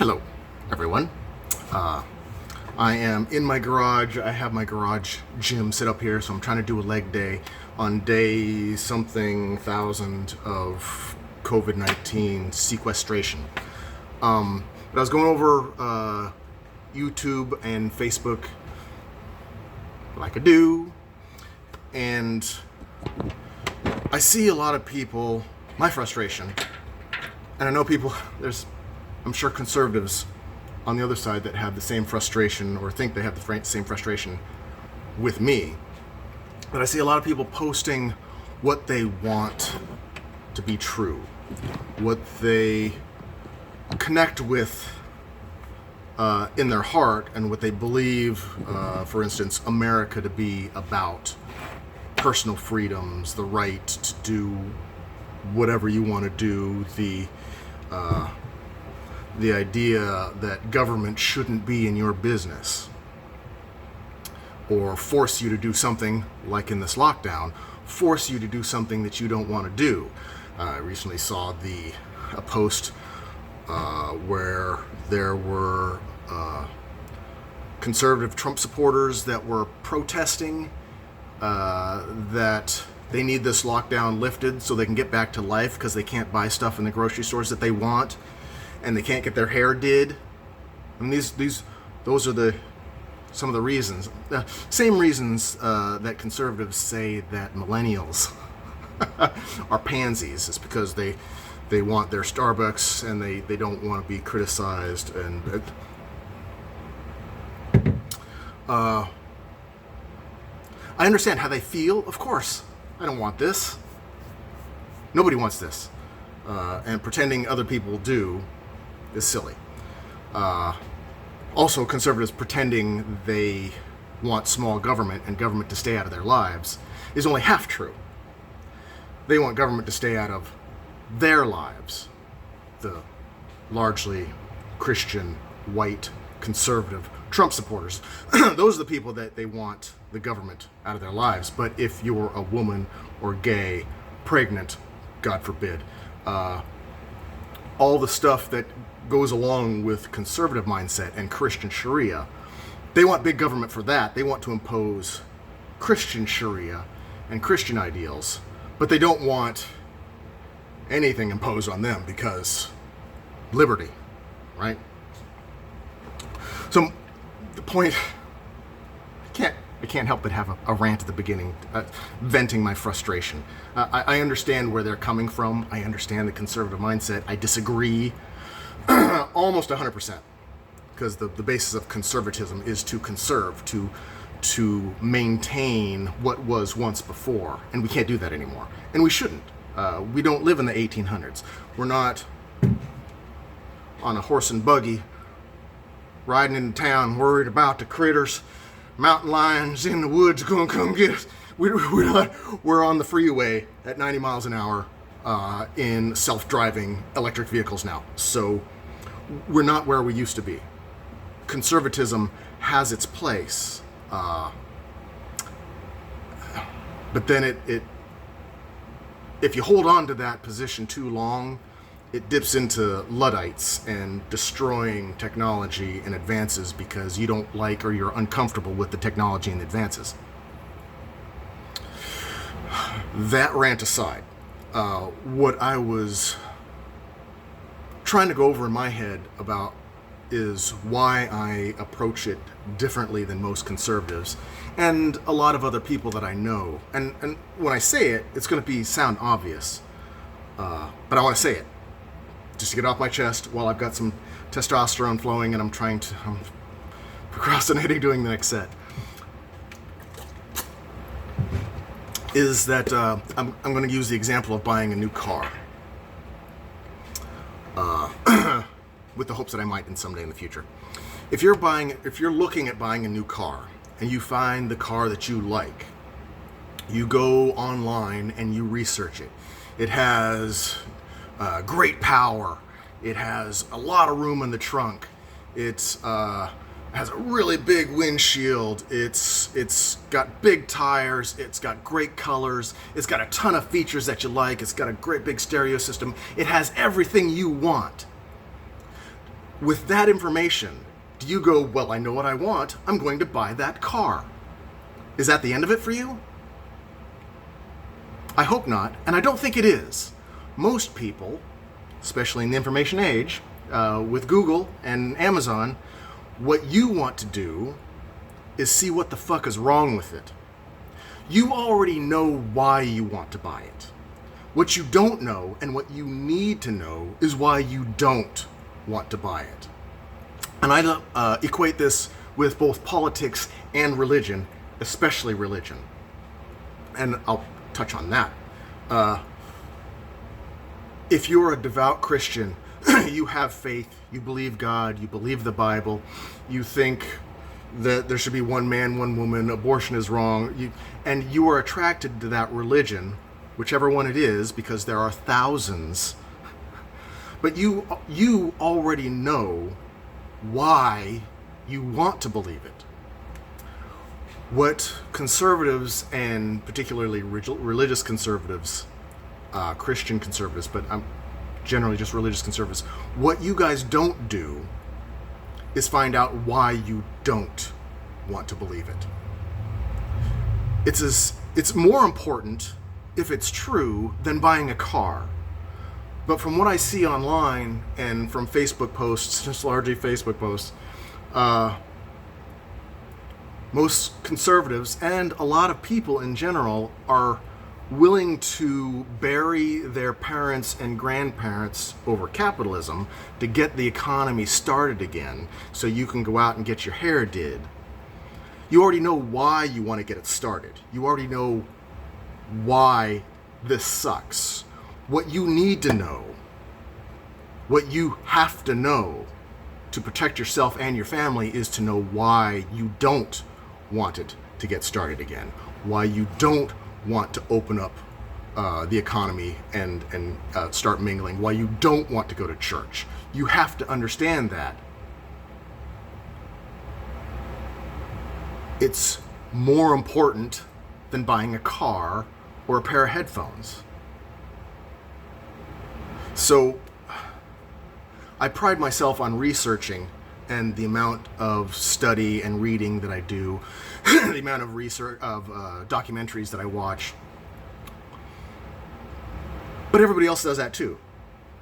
Hello, everyone. I am in my garage. I have my garage gym set up here, so I'm trying to do a leg day on day something thousand of COVID-19 sequestration. But I was going over YouTube and Facebook like I do, and I see a lot of people, my frustration, and I know people, I'm sure conservatives on the other side that have the same frustration or think they have the same frustration with me. But I see a lot of people posting what they want to be true, what they connect with in their heart, and what they believe, for instance, America to be about. Personal freedoms, the right to do whatever you want to do, the idea that government shouldn't be in your business or force you to do something, like in this lockdown, force you to do something that you don't want to do. I recently saw a post where there were conservative Trump supporters that were protesting that they need this lockdown lifted so they can get back to life because they can't buy stuff in the grocery stores that they want, and they can't get their hair did. And those are some of the reasons. Same reasons that conservatives say that millennials are pansies. It's because they want their Starbucks and they don't want to be criticized. And I understand how they feel, of course. I don't want this. Nobody wants this. And pretending other people do is silly. Also, conservatives pretending they want small government and government to stay out of their lives is only half true. They want government to stay out of their lives. The largely Christian, white, conservative Trump supporters. Those are the people that they want the government out of their lives. But if you're a woman or gay, pregnant, God forbid, all the stuff that goes along with conservative mindset and Christian Sharia, they want big government for that. They want to impose Christian Sharia and Christian ideals, but they don't want anything imposed on them because liberty, right? So the point, I can't help but have a rant at the beginning, venting my frustration. I understand where they're coming from. I understand the conservative mindset. I disagree almost 100%, because the basis of conservatism is to conserve, to maintain what was once before, and we can't do that anymore, and we shouldn't. We don't live in the 1800s. We're not on a horse and buggy riding into town worried about the critters, mountain lions in the woods gonna come get us. We're on the freeway at 90 miles an hour in self-driving electric vehicles now. So we're not where we used to be. Conservatism has its place, but then if you hold on to that position too long, it dips into Luddites and destroying technology and advances because you don't like or you're uncomfortable with the technology and advances. That rant aside, what I was trying to go over in my head about is why I approach it differently than most conservatives and a lot of other people that I know. And when I say it, it's going to sound obvious, but I want to say it just to get off my chest while I've got some testosterone flowing and I'm procrastinating doing the next set. Is that I'm going to use the example of buying a new car, with the hopes that I might in someday in the future. If you're looking at buying a new car and you find the car that you like, you go online and you research it. It has great power. It has a lot of room in the trunk. It has a really big windshield. It's got big tires. It's got great colors. It's got a ton of features that you like. It's got a great big stereo system. It has everything you want. With that information, do you go, well, I know what I want, I'm going to buy that car? Is that the end of it for you? I hope not, and I don't think it is. Most people, especially in the information age, with Google and Amazon, what you want to do is see what the fuck is wrong with it. You already know why you want to buy it. What you don't know and what you need to know is why you don't want to buy it. And I equate this with both politics and religion, especially religion. And I'll touch on that. If you're a devout Christian, you have faith, you believe God, you believe the Bible, you think that there should be one man, one woman, abortion is wrong, and you are attracted to that religion, whichever one it is, because there are thousands, but you already know why you want to believe it. What conservatives, and particularly religious conservatives, Christian conservatives, but I'm generally just religious conservatives, what you guys don't do is find out why you don't want to believe it. It's more important, if it's true, than buying a car. But from what I see online and from Facebook posts, just largely Facebook posts, most conservatives and a lot of people in general are willing to bury their parents and grandparents over capitalism to get the economy started again so you can go out and get your hair did. You already know why you want to get it started. You already know why this sucks. What you need to know, what you have to know to protect yourself and your family is to know why you don't want it to get started again, why you don't want to open up the economy and start mingling, why you don't want to go to church. You have to understand that. It's more important than buying a car or a pair of headphones. So I pride myself on researching, and the amount of study and reading that I do, the amount of research of documentaries that I watch. But everybody else does that too.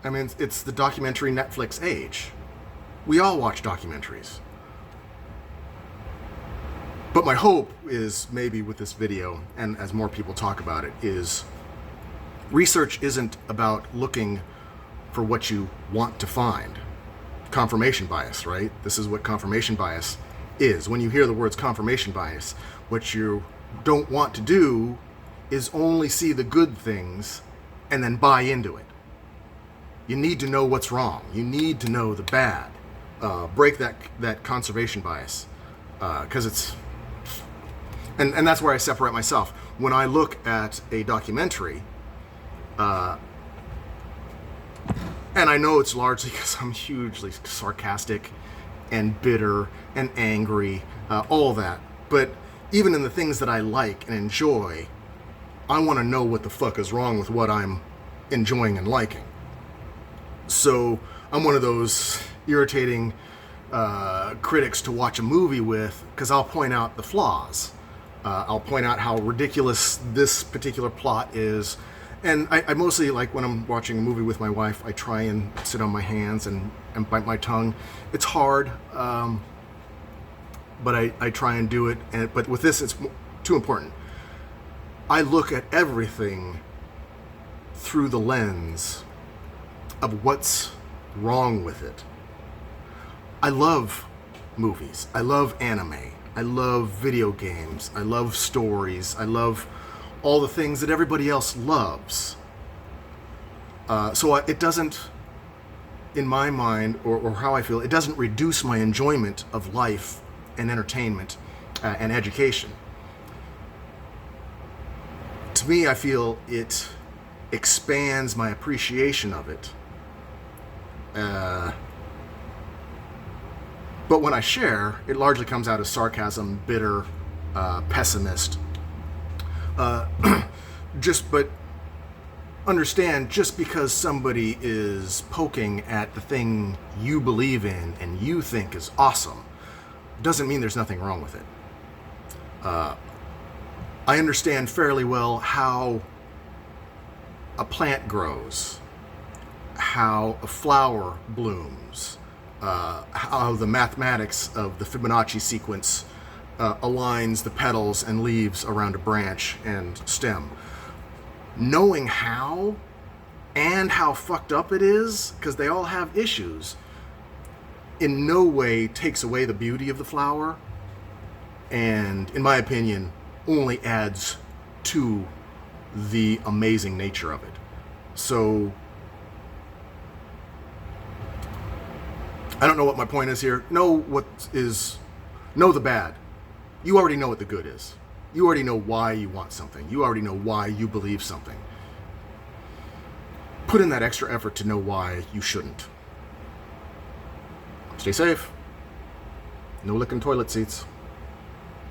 I mean, it's the documentary Netflix age. We all watch documentaries. But my hope is, maybe with this video, and as more people talk about it, is research isn't about looking for what you want to find. Confirmation bias, right? This is what confirmation bias is. When you hear the words confirmation bias, what you don't want to do is only see the good things and then buy into it. You need to know what's wrong. You need to know the bad. Break that conservation bias, because it's... And that's where I separate myself. When I look at a documentary, and I know it's largely because I'm hugely sarcastic and bitter and angry, all that. But even in the things that I like and enjoy, I want to know what the fuck is wrong with what I'm enjoying and liking. So I'm one of those irritating critics to watch a movie with, because I'll point out the flaws. I'll point out how ridiculous this particular plot is. And I mostly, like when I'm watching a movie with my wife, I try and sit on my hands and bite my tongue. It's hard, but I try and do it. But with this, it's too important. I look at everything through the lens of what's wrong with it. I love movies. I love anime. I love video games. I love stories. I love all the things that everybody else loves. So it doesn't, in my mind, or how I feel, it doesn't reduce my enjoyment of life and entertainment and education. To me, I feel it expands my appreciation of it. But when I share, it largely comes out as sarcasm, bitter, pessimist. But understand just because somebody is poking at the thing you believe in and you think is awesome doesn't mean there's nothing wrong with it. I understand fairly well how a plant grows, how a flower blooms, how the mathematics of the Fibonacci sequence aligns the petals and leaves around a branch and stem. Knowing how and how fucked up it is, because they all have issues, in no way takes away the beauty of the flower, and in my opinion only adds to the amazing nature of it. So I don't know what my point is here. Know the bad. You already know what the good is. You already know why you want something. You already know why you believe something. Put in that extra effort to know why you shouldn't. Stay safe. No licking toilet seats.